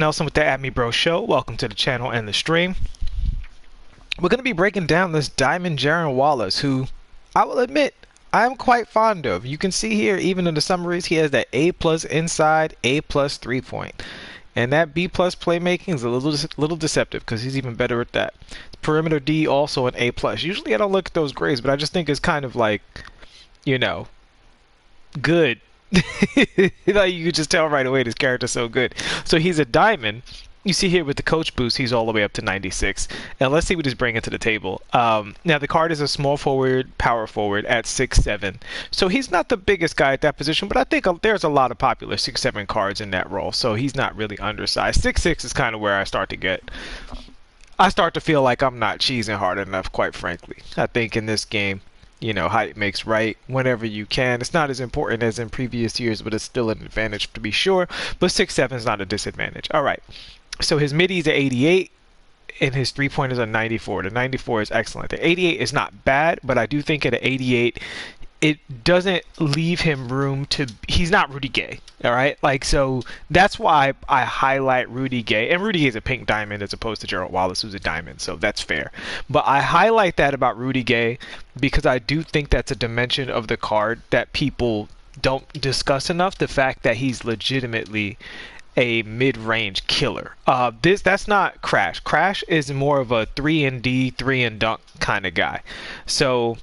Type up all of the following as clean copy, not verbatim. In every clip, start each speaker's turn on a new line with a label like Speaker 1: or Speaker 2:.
Speaker 1: Nelson with the At Me Bro Show. Welcome to the channel and the stream. We're going to be breaking down this Diamond Gerald Wallace, who I will admit I am quite fond of. You can see here, even in the summaries, he has that A+ inside, A+ 3-point. And that B+ playmaking is a little deceptive because he's even better at that. Perimeter D also an A+. Usually I don't look at those grades, but I just think it's kind of like, you know, good. Like you could just tell right away this character's so good. So he's a diamond. You see here with the coach boost, he's all the way up to 96. And let's see what he's bringing to the table. Now the card is a small forward, power forward at 6'7". So he's not the biggest guy at that position, but I think there's a lot of popular 6'7" cards in that role. So he's not really undersized. 6'6" is kind of where I start to feel like I'm not cheesing hard enough, quite frankly. I think in this game, you know, height makes right whenever you can. It's not as important as in previous years, but it's still an advantage to be sure. But 6'7" is not a disadvantage. All right. So his middies are 88 and his 3-pointers are 94. The 94 is excellent. The 88 is not bad, but I do think at an 88, it doesn't leave him room to... He's not Rudy Gay, all right? Like, so that's why I highlight Rudy Gay. And Rudy Gay is a pink diamond as opposed to Gerald Wallace, who's a diamond, so that's fair. But I highlight that about Rudy Gay because I do think that's a dimension of the card that people don't discuss enough. The fact that he's legitimately a mid-range killer. That's not Crash. Crash is more of a 3-and-D, 3-and-dunk kind of guy. So...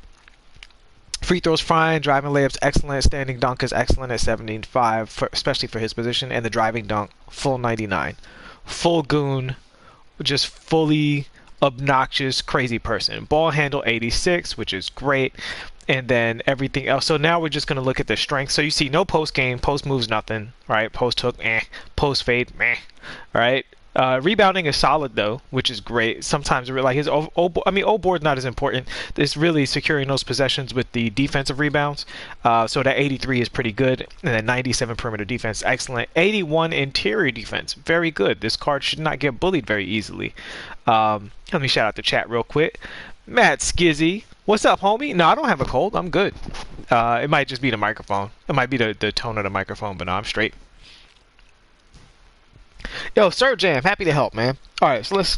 Speaker 1: free throws fine, driving layups excellent, standing dunk is excellent at 75, especially for his position, and the driving dunk full 99. Full goon, just fully obnoxious, crazy person. Ball handle 86, which is great, and then everything else. So now we're just going to look at the strength. So you see no post game, post moves nothing, right? Post hook, post fade, all right? Rebounding is solid though, which is great. Sometimes like his old board not as important. It's really securing those possessions with the defensive rebounds. So that 83 is pretty good, and then 97 perimeter defense, excellent. 81 interior defense, very good. This card should not get bullied very easily. Let me shout out the chat real quick. Matt Skizzy, what's up, homie? No, I don't have a cold. I'm good. It might just be the microphone. It might be the tone of the microphone, but no, I'm straight. Yo, Sir Jam, happy to help, man. All right, so let's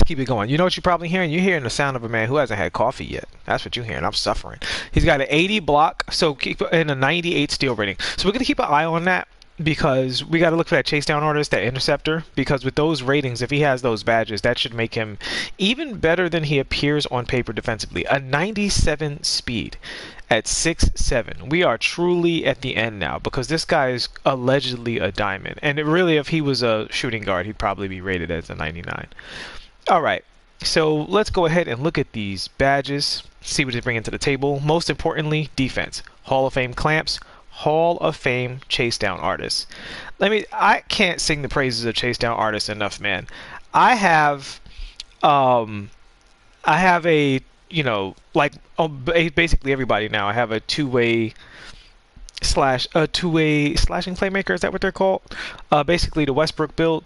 Speaker 1: keep it going. You know what you're probably hearing? You're hearing the sound of a man who hasn't had coffee yet. That's what you're hearing. I'm suffering. He's got an 80 block, so keep in a 98 steal rating. So we're gonna keep an eye on that because we got to look for that chase down artist, that interceptor. Because with those ratings, if he has those badges, that should make him even better than he appears on paper defensively. A 97 speed. At 6'7", we are truly at the end now because this guy is allegedly a diamond. And it really, if he was a shooting guard, he'd probably be rated as a 99. All right, so let's go ahead and look at these badges, see what they bring into the table. Most importantly, defense. Hall of Fame clamps, Hall of Fame chase down artists. I can't sing the praises of chase down artists enough, man. I have a, you know, like basically everybody now. I have a two-way slashing playmaker. Is that what they're called? Basically the Westbrook build.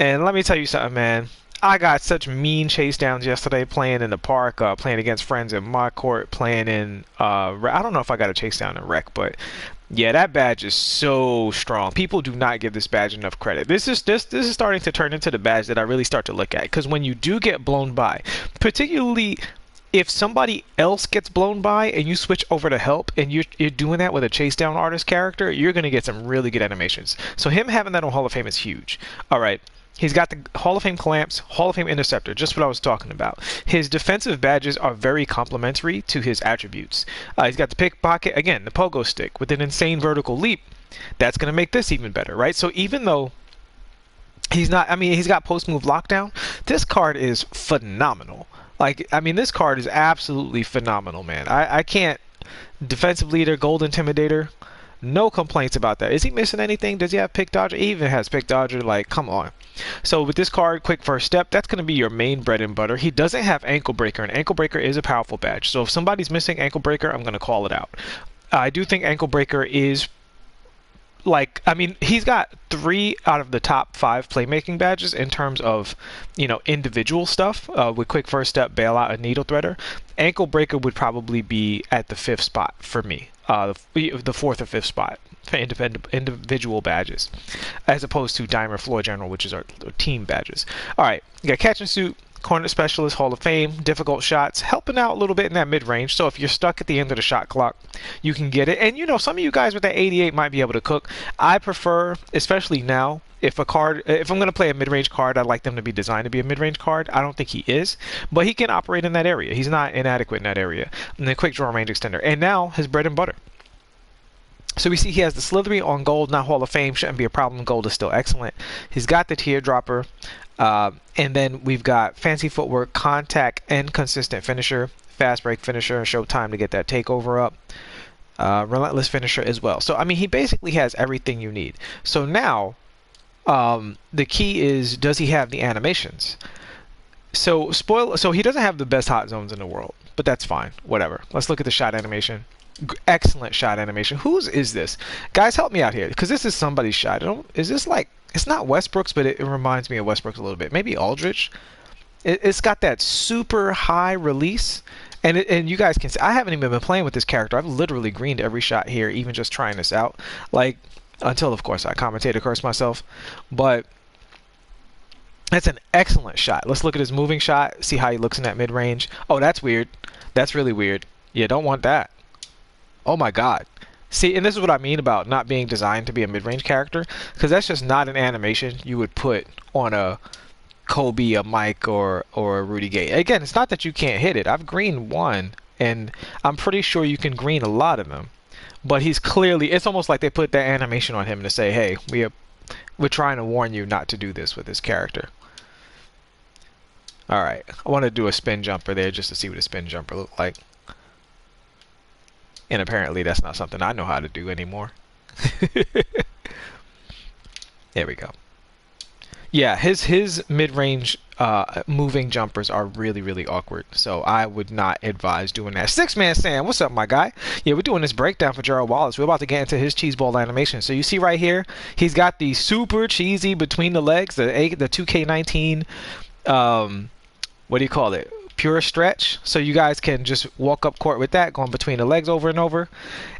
Speaker 1: And let me tell you something, man. I got such mean chase downs yesterday playing in the park, playing against friends in my court, playing in I don't know if I got a chase down in rec, but yeah, that badge is so strong. People do not give this badge enough credit. This is starting to turn into the badge that I really start to look at, because when you do get blown by, particularly if somebody else gets blown by and you switch over to help and you're doing that with a chase down artist character, you're going to get some really good animations. So him having that on Hall of Fame is huge. All right. He's got the Hall of Fame clamps, Hall of Fame interceptor, just what I was talking about. His defensive badges are very complementary to his attributes. He's got the pickpocket, again, the pogo stick with an insane vertical leap. That's going to make this even better, right? So even though he's not, I mean, he's got post move lockdown, this card is phenomenal. Like, I mean, this card is absolutely phenomenal, man. I can't. Defensive leader, gold intimidator. No complaints about that. Is he missing anything? Does he have pick dodger? He even has pick dodger. Like, come on. So with this card, quick first step, that's going to be your main bread and butter. He doesn't have ankle breaker, and ankle breaker is a powerful badge. So if somebody's missing ankle breaker, I'm going to call it out. I do think ankle breaker is, like, I mean, he's got 3 out of the top 5 playmaking badges in terms of, you know, individual stuff. With quick first step, bailout, and needle threader. Ankle breaker would probably be at the 5th spot for me. The 4th or 5th spot. for individual badges, as opposed to Diamond Floor General, which is our team badges. All right, you got Catching Suit, Corner Specialist, Hall of Fame, difficult shots, helping out a little bit in that mid-range. So if you're stuck at the end of the shot clock, you can get it. And you know, some of you guys with that 88 might be able to cook. I prefer, especially now, if I'm going to play a mid-range card, I'd like them to be designed to be a mid-range card. I don't think he is, but he can operate in that area. He's not inadequate in that area. And then quick draw range extender. And now his bread and butter. So we see he has the Slithery on gold, not Hall of Fame, shouldn't be a problem. Gold is still excellent. He's got the Teardropper, and then we've got Fancy Footwork, Contact, and Consistent Finisher, Fast Break Finisher, Showtime to get that takeover up, Relentless Finisher as well. So I mean, he basically has everything you need. So now, the key is, does he have the animations? So he doesn't have the best hot zones in the world, but that's fine. Whatever. Let's look at the shot animation. Excellent shot animation. Whose is this? Guys, help me out here, because this is somebody's shot. Is this like, it's not Westbrook's, but it reminds me of Westbrook's a little bit. Maybe Aldridge. It's got that super high release, and you guys can see, I haven't even been playing with this character. I've literally greened every shot here, even just trying this out. Like, until of course I commentator curse myself. But that's an excellent shot. Let's look at his moving shot, see how he looks in that mid-range. Oh, that's weird. That's really weird. Yeah, don't want that. Oh my god. See, and this is what I mean about not being designed to be a mid-range character, because that's just not an animation you would put on a Kobe, a Mike, or a Rudy Gay. Again, it's not that you can't hit it. I've greened one, and I'm pretty sure you can green a lot of them. But he's clearly, it's almost like they put that animation on him to say, hey, we're trying to warn you not to do this with this character. Alright, I want to do a spin jumper there just to see what a spin jumper looked like. And apparently that's not something I know how to do anymore. There we go. Yeah, his mid-range moving jumpers are really, really awkward. So I would not advise doing that. Six-Man Sam, what's up, my guy? Yeah, we're doing this breakdown for Gerald Wallace. We're about to get into his cheese ball animation. So you see right here, he's got the super cheesy between the legs, the 2K19, what do you call it? Pure stretch. So you guys can just walk up court with that, going between the legs over and over.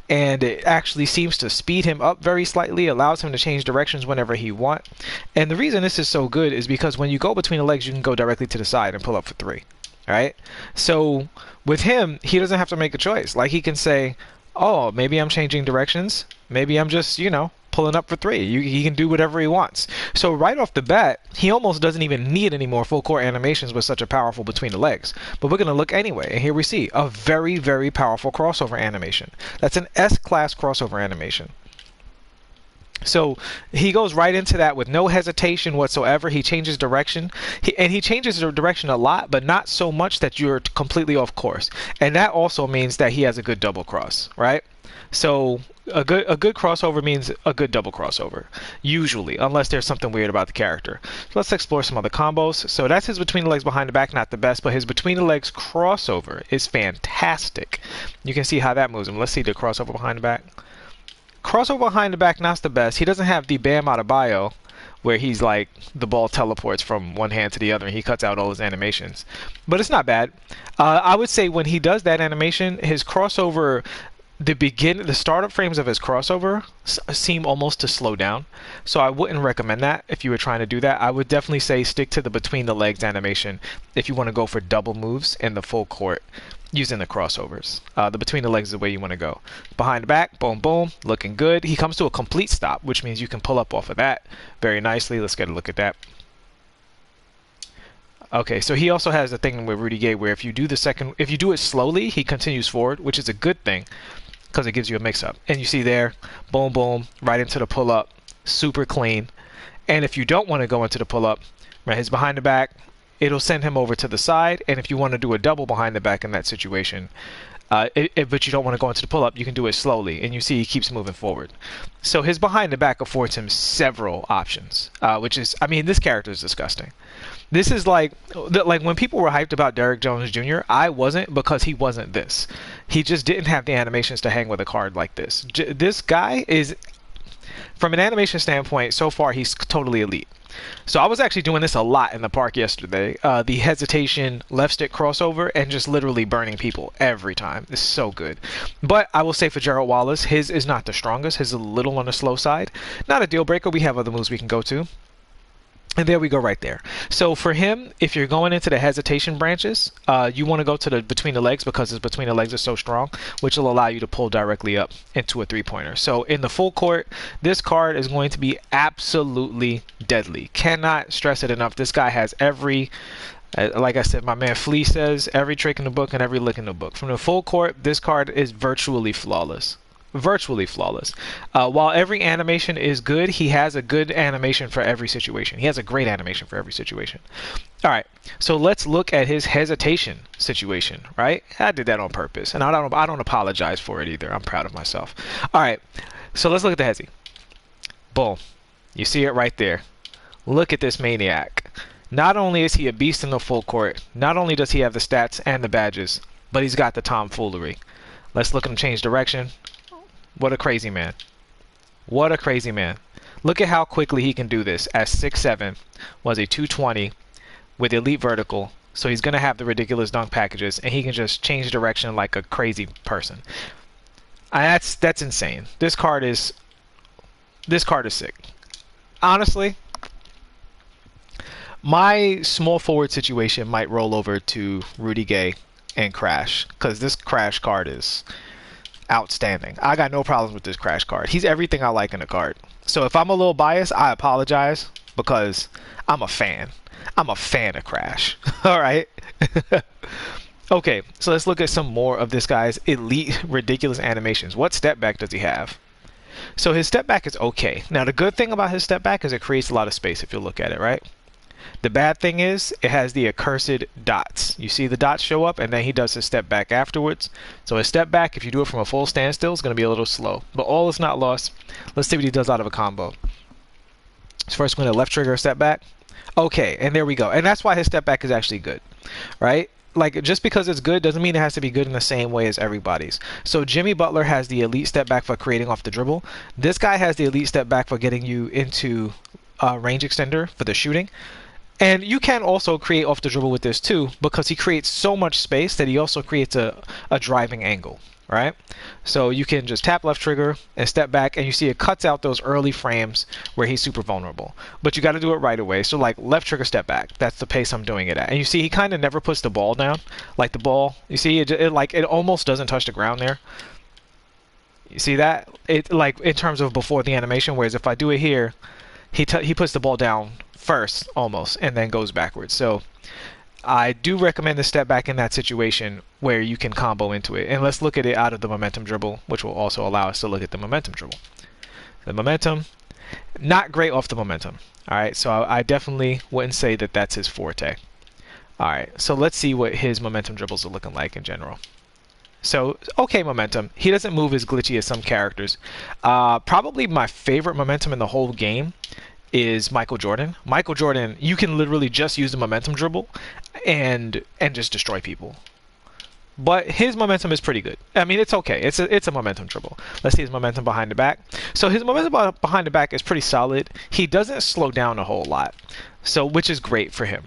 Speaker 1: And it actually seems to speed him up very slightly, allows him to change directions whenever he wants. And the reason this is so good is because when you go between the legs, you can go directly to the side and pull up for three. All right? So with him, he doesn't have to make a choice. Like, he can say, oh, maybe I'm changing directions. Maybe I'm just, you know, pulling up for three. He can do whatever he wants. So right off the bat, he almost doesn't even need any more full court animations with such a powerful between the legs. But we're going to look anyway, and here we see a very, very powerful crossover animation. That's an S-class crossover animation. So he goes right into that with no hesitation whatsoever. He changes direction, and he changes the direction a lot, but not so much that you're completely off course. And that also means that he has a good double cross, right? So a good crossover means a good double crossover, usually, unless there's something weird about the character. So let's explore some other combos. So that's his between the legs behind the back, not the best, but his between the legs crossover is fantastic. You can see how that moves him. Let's see the crossover behind the back. Crossover behind the back, not the best. He doesn't have the Bam Adebayo, where he's like, the ball teleports from one hand to the other and he cuts out all his animations. But it's not bad. I would say when he does that animation, his crossover, the startup frames of his crossover seem almost to slow down. So I wouldn't recommend that if you were trying to do that. I would definitely say stick to the between the legs animation if you want to go for double moves in the full court using the crossovers. The between the legs is the way you want to go. Behind the back, boom, boom, looking good. He comes to a complete stop, which means you can pull up off of that very nicely. Let's get a look at that. Okay, so he also has the thing with Rudy Gay where if you do it slowly, he continues forward, which is a good thing because it gives you a mix-up. And you see there, boom, boom, right into the pull-up, super clean. And if you don't want to go into the pull-up, right, his behind the back, it'll send him over to the side. And if you want to do a double behind the back in that situation, but you don't want to go into the pull-up, you can do it slowly. And you see he keeps moving forward. So his behind the back affords him several options, which is, I mean, this character is disgusting. This is like when people were hyped about Derrick Jones Jr., I wasn't, because he wasn't this. He just didn't have the animations to hang with a card like this. This guy is, from an animation standpoint, so far he's totally elite. So I was actually doing this a lot in the park yesterday. The hesitation left stick crossover and just literally burning people every time. It's so good. But I will say for Gerald Wallace, his is not the strongest. His is a little on the slow side. Not a deal breaker. We have other moves we can go to. And there we go right there. So for him, if you're going into the hesitation branches, you want to go to the between the legs because his between the legs are so strong, which will allow you to pull directly up into a three-pointer. So in the full court, this card is going to be absolutely deadly. Cannot stress it enough. This guy has every, like I said, my man Flea says, every trick in the book and every lick in the book. From the full court, this card is virtually flawless. Virtually flawless. While every animation is good, he has a good animation for every situation. He has a great animation for every situation. All right, so let's look at his hesitation situation, right? I did that on purpose, and I don't apologize for it either. I'm proud of myself. All right, so let's look at the hezi. Boom. You see it right there. Look at this maniac. Not only is he a beast in the full court, not only does he have the stats and the badges, but he's got the tomfoolery. Let's look at him change direction. What a crazy man. What a crazy man. Look at how quickly he can do this. At 6'7", was a 220 with elite vertical. So he's going to have the ridiculous dunk packages, and he can just change direction like a crazy person. That's insane. This card is sick. Honestly, my small forward situation might roll over to Rudy Gay and Crash, because this Crash card is outstanding. I got no problems with this Crash card. He's everything I like in a card. So if I'm a little biased, I apologize because I'm a fan. I'm a fan of Crash. All right. Okay, so let's look at some more of this guy's elite, ridiculous animations. What step back does he have? So his step back is okay. Now the good thing about his step back is it creates a lot of space if you look at it, right? The bad thing is it has the accursed dots. You see the dots show up, and then he does his step back afterwards. So his step back, if you do it from a full standstill, is going to be a little slow. But all is not lost. Let's see what he does out of a combo. So first, we're going to left trigger step back. Okay, and there we go. And that's why his step back is actually good, right? Like, just because it's good doesn't mean it has to be good in the same way as everybody's. So Jimmy Butler has the elite step back for creating off the dribble. This guy has the elite step back for getting you into range extender for the shooting. And you can also create off the dribble with this too, because he creates so much space that he also creates a driving angle, right? So you can just tap left trigger and step back, and you see it cuts out those early frames where he's super vulnerable. But you got to do it right away. So like left trigger step back, that's the pace I'm doing it at. And you see he kind of never puts the ball down. Like the ball, you see it almost doesn't touch the ground there. You see that? It like in terms of before the animation, whereas if I do it here, he puts the ball down first almost and then goes backwards. So I do recommend the step back in that situation where you can combo into it. And let's look at it out of the momentum dribble, which will also allow us to look at the momentum dribble. The momentum, not great off the momentum. All right, so I definitely wouldn't say that that's his forte. All right, so let's see what his momentum dribbles are looking like in general. So, okay, momentum. He doesn't move as glitchy as some characters. Probably my favorite momentum in the whole game is Michael Jordan. Michael Jordan, you can literally just use the momentum dribble and just destroy people. But his momentum is pretty good. I mean, it's okay. It's a momentum dribble. Let's see his momentum behind the back. So his momentum behind the back is pretty solid. He doesn't slow down a whole lot, so which is great for him.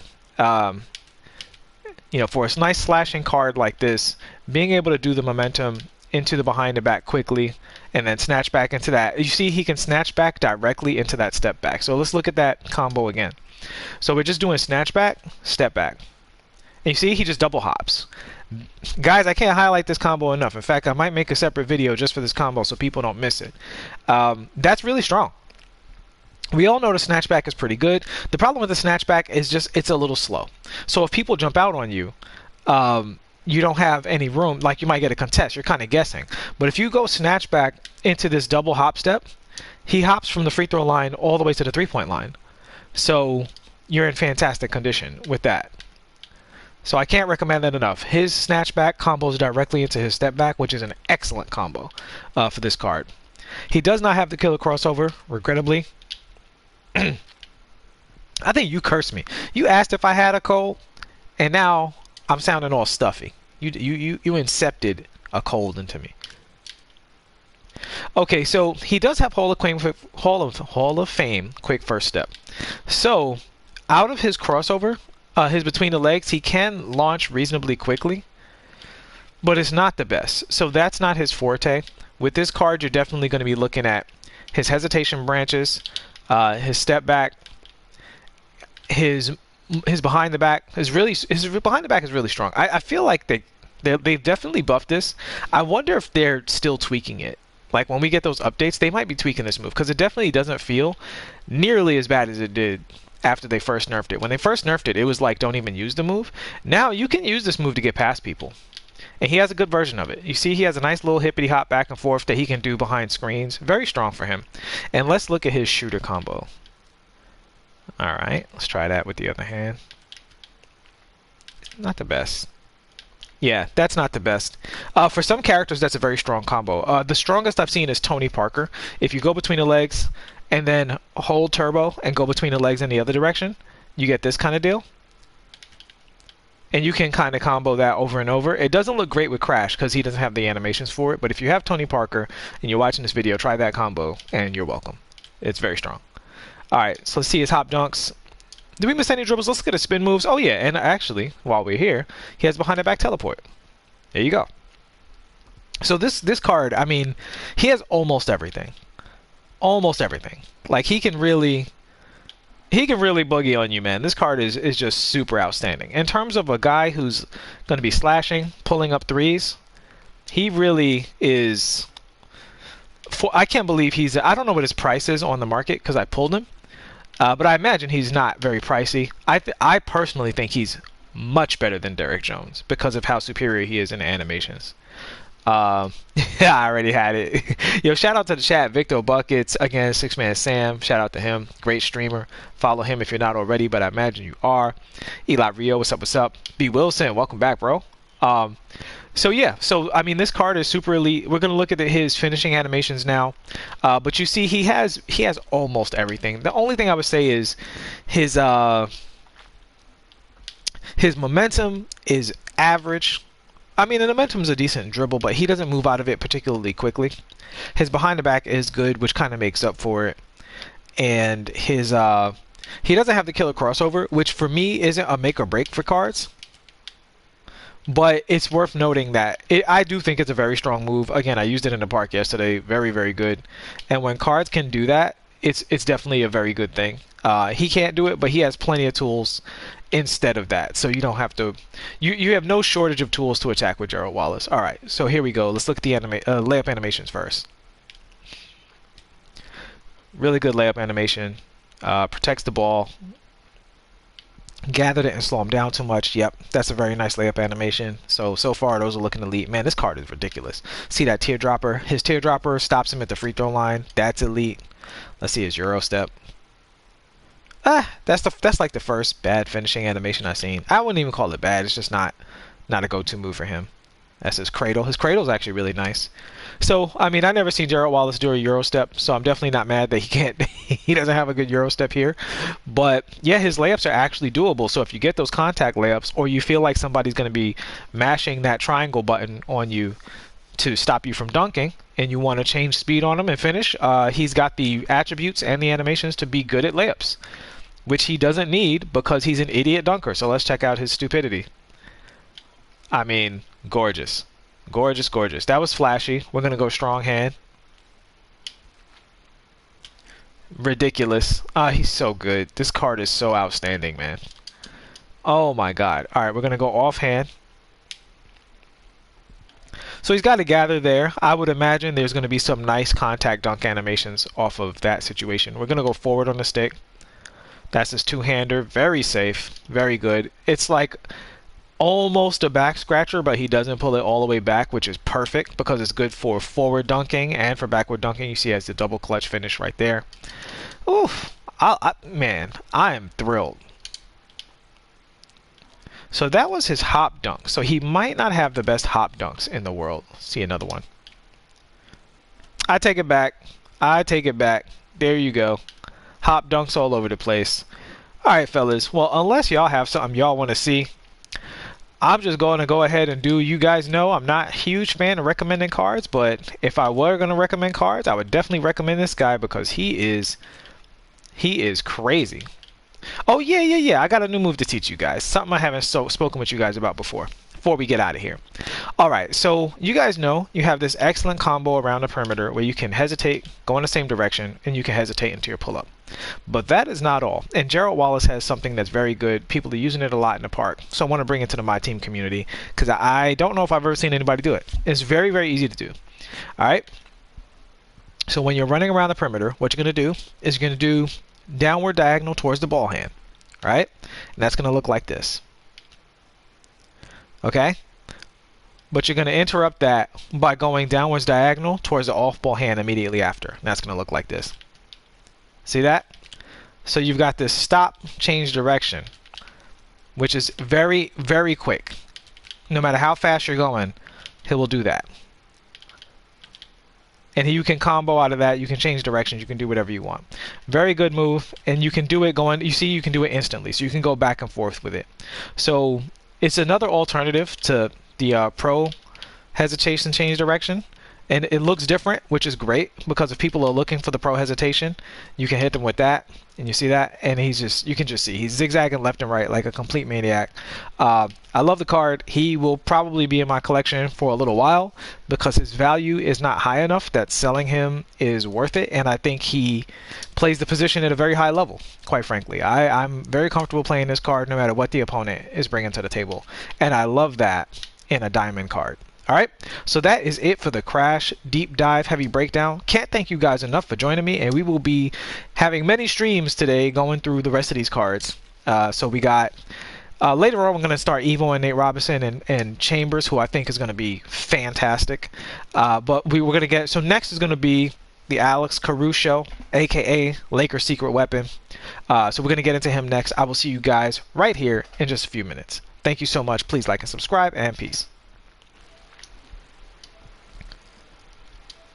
Speaker 1: You know, for a nice slashing card like this, being able to do the momentum into the behind the back quickly and then snatch back into that. You see he can snatch back directly into that step back. So let's look at that combo again. So we're just doing snatch back, step back. And you see he just double hops. Guys, I can't highlight this combo enough. In fact, I might make a separate video just for this combo so people don't miss it. That's really strong. We all know the snatchback is pretty good. The problem with the snatchback is just it's a little slow. So if people jump out on you, you don't have any room. Like you might get a contest. You're kind of guessing. But if you go snatchback into this double hop step, he hops from the free throw line all the way to the three-point line. So you're in fantastic condition with that. So I can't recommend that enough. His snatchback combos directly into his step back, which is an excellent combo for this card. He does not have the killer crossover, regrettably. I think you cursed me. You asked if I had a cold, and now I'm sounding all stuffy. You incepted a cold into me. Okay, so he does have Hall of Fame quick first step. So, out of his crossover, his between the legs, he can launch reasonably quickly, but it's not the best. So that's not his forte. With this card, you're definitely going to be looking at his hesitation branches, his step back, his behind the back. His behind the back is really strong. I feel like they've definitely buffed this. I wonder if they're still tweaking it. Like when we get those updates, they might be tweaking this move because it definitely doesn't feel nearly as bad as it did after they first nerfed it. When they first nerfed it, it was like don't even use the move. Now you can use this move to get past people. And he has a good version of it. You see he has a nice little hippity hop back and forth that he can do behind screens. Very strong for him. And let's look at his shooter combo. Alright, let's try that with the other hand. Not the best. Yeah, that's not the best. For some characters, that's a very strong combo. The strongest I've seen is Tony Parker. If you go between the legs and then hold turbo and go between the legs in the other direction, you get this kind of deal. And you can kind of combo that over and over. It doesn't look great with Crash because he doesn't have the animations for it. But if you have Tony Parker and you're watching this video, try that combo and you're welcome. It's very strong. Alright, so let's see his hop dunks. Did we miss any dribbles? Let's look at his spin moves. Oh yeah, and actually, while we're here, he has behind the back teleport. There you go. So this card, I mean, he has almost everything. Almost everything. Like he can really boogie on you, man. This card is just super outstanding. In terms of a guy who's going to be slashing, pulling up threes, he really is. I can't believe he's. I don't know what his price is on the market because I pulled him, but I imagine he's not very pricey. I personally think he's much better than Derrick Jones because of how superior he is in animations. Yeah, I already had it. Yo, shout out to the chat. Victor Buckets, again, Six Man Sam. Shout out to him. Great streamer. Follow him if you're not already, but I imagine you are. Eli Rio, what's up, what's up? B. Wilson, welcome back, bro. So yeah, so I mean, this card is super elite. We're gonna look at his finishing animations now, but you see he has almost everything. The only thing I would say is his momentum is average. I mean, the momentum is a decent dribble, but he doesn't move out of it particularly quickly. His behind the back is good, which kind of makes up for it. And his he doesn't have the killer crossover, which for me isn't a make or break for cards. But it's worth noting that I do think it's a very strong move. Again, I used it in the park yesterday. Very, very good. And when cards can do that, it's definitely a very good thing. He can't do it, but he has plenty of tools instead of that. So you don't have to. You have no shortage of tools to attack with Gerald Wallace. All right, so here we go. Let's look at the layup animations first. Really good layup animation. Protects the ball. Gathered it and slow him down too much. Yep, that's a very nice layup animation. So far, those are looking elite. Man, this card is ridiculous. See that teardropper? His teardropper stops him at the free throw line. That's elite. Let's see his Euro step. That's like the first bad finishing animation I've seen. I wouldn't even call it bad. It's just not a go-to move for him. That's his cradle. His cradle is actually really nice. So, I mean, I never seen Gerald Wallace do a Euro step, so I'm definitely not mad that he doesn't have a good Euro step here. But yeah, his layups are actually doable. So if you get those contact layups, or you feel like somebody's going to be mashing that triangle button on you to stop you from dunking, and you want to change speed on him and finish, he's got the attributes and the animations to be good at layups, which he doesn't need because he's an idiot dunker. So let's check out his stupidity. I mean, gorgeous. Gorgeous, gorgeous. That was flashy. We're going to go strong hand. Ridiculous. He's so good. This card is so outstanding, man. Oh my god. Alright, we're going to go offhand. So he's got to gather there. I would imagine there's going to be some nice contact dunk animations off of that situation. We're going to go forward on the stick. That's his two-hander. Very safe. Very good. It's like almost a back scratcher, but he doesn't pull it all the way back, which is perfect because it's good for forward dunking and for backward dunking. You see he has the double clutch finish right there. Oof. Man, I am thrilled. So that was his hop dunk. So he might not have the best hop dunks in the world. See another one. I take it back. I take it back. There you go. Hop dunks all over the place. Alright, fellas. Well, unless y'all have something y'all want to see, I'm just going to go ahead and do. You guys know I'm not a huge fan of recommending cards, but if I were going to recommend cards, I would definitely recommend this guy because he is crazy. Oh yeah. I got a new move to teach you guys. Something I haven't spoken with you guys about before. Before we get out of here. All right, so you guys know you have this excellent combo around the perimeter where you can hesitate, go in the same direction, and you can hesitate into your pull-up. But that is not all. And Gerald Wallace has something that's very good. People are using it a lot in the park. So I want to bring it to the My Team community because I don't know if I've ever seen anybody do it. It's very, very easy to do. All right. So when you're running around the perimeter, what you're going to do is you're going to do downward diagonal towards the ball hand. All right. And that's going to look like this. Okay. But you're going to interrupt that by going downwards diagonal towards the off-ball hand immediately after. And that's going to look like this. See that? So you've got this stop, change direction, which is very, very quick. No matter how fast you're going, he will do that. And you can combo out of that. You can change directions. You can do whatever you want. Very good move. And you can do it going, you see, you can do it instantly. So you can go back and forth with it. So it's another alternative to the pro hesitation change direction. And it looks different, which is great because if people are looking for the pro hesitation, you can hit them with that, and you see that, and you can just see he's zigzagging left and right like a complete maniac. I love the card. He will probably be in my collection for a little while because his value is not high enough that selling him is worth it, and I think he plays the position at a very high level, quite frankly. I'm very comfortable playing this card no matter what the opponent is bringing to the table, and I love that in a diamond card. All right, so that is it for the Crash Deep Dive Heavy Breakdown. Can't thank you guys enough for joining me, and we will be having many streams today going through the rest of these cards. So we got, later on, we're going to start Evo and Nate Robinson and Chambers, who I think is going to be fantastic. But we were going to get, so next is going to be the Alex Caruso, a.k.a. Lakers Secret Weapon. So we're going to get into him next. I will see you guys right here in just a few minutes. Thank you so much. Please like and subscribe, and peace.